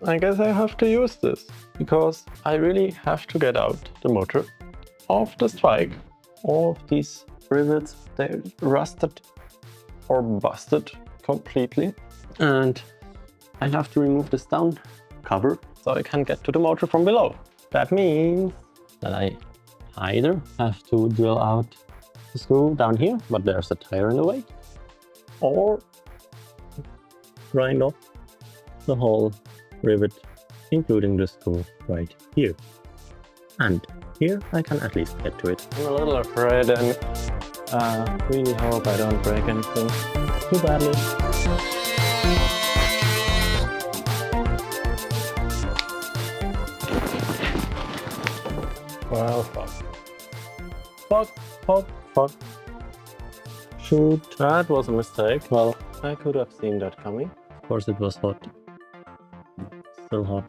I guess I have to use this, because I really have to get out the motor of this Twike. All of these rivets, they're rusted or busted completely, and I have to remove this down cover so I can get to the motor from below. That means that I either have to drill out the screw down here, but there's a tire in the way, or grind off the whole rivet, including the screw right here. And here I can at least get to it. I'm a little afraid and really hope I don't break anything too badly. Well, fuck. Shoot, that was a mistake. Well, I could have seen that coming. Of course it was hot. Still hot.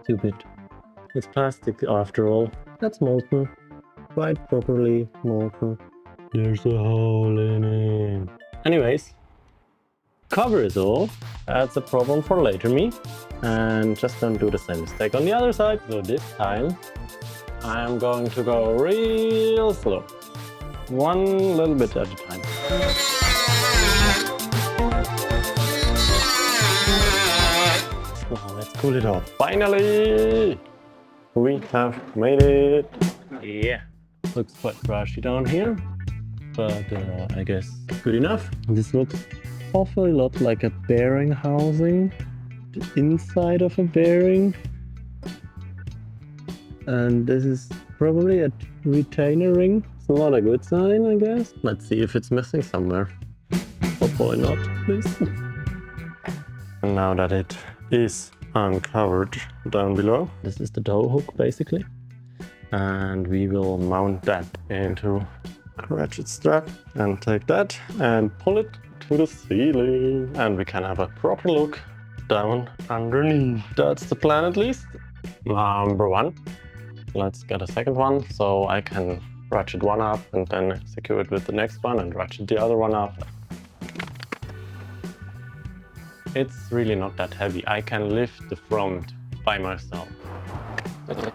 Stupid. It's plastic after all. That's molten. Quite properly molten. There's a hole in it. Anyways, cover is all. That's a problem for later me. And just don't do the same mistake on the other side. So this time, I'm going to go real slow. One little bit at a time. Oh, let's cool it off. Finally! We have made it! Yeah! Looks quite brushy down here, but I guess good enough. This looks awfully lot like a bearing housing. The inside of a bearing. And this is probably a retainer ring. It's not a good sign, I guess. Let's see if it's missing somewhere. Hopefully not, please. And now that it is uncovered down below, this is the tow hook basically. And we will mount that into a ratchet strap and take that and pull it to the ceiling. And we can have a proper look down underneath. That's the plan at least. Number one. Let's get a second one so I can ratchet one up and then secure it with the next one and ratchet the other one up. It's really not that heavy. I can lift the front by myself. Okay.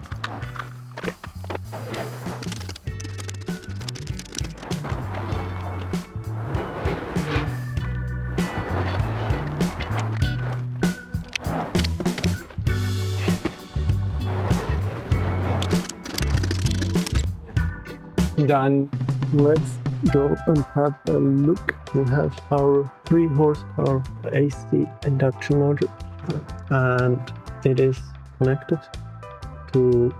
Done. Let's go and have a look. We have our 3 horsepower AC induction motor, and it is connected to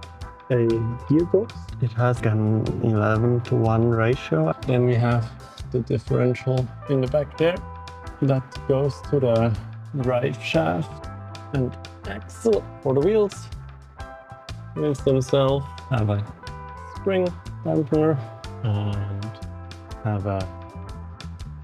a gearbox. It has an 11:1 ratio. Then we have the differential in the back there that goes to the drive shaft and axle for the wheels. Wheels themselves have a spring dampener and have a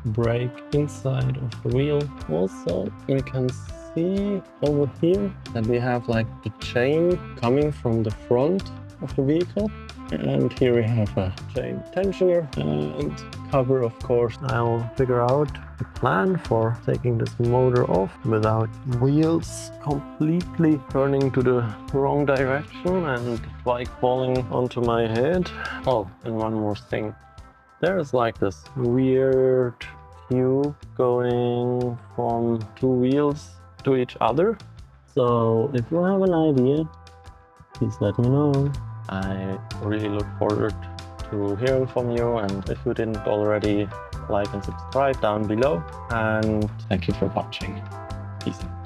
brake inside of the wheel. Also, we can see over here that we have like the chain coming from the front of the vehicle. And here we have a chain tensioner and cover, of course. I'll figure out a plan for taking this motor off without wheels completely turning to the wrong direction and Twike falling onto my head. Oh, and one more thing. There's like this weird tube going from 2 wheels to each other. So if you have an idea, please let me know. I really look forward to hearing from you, and if you didn't already, like and subscribe down below, and thank you for watching. Peace out.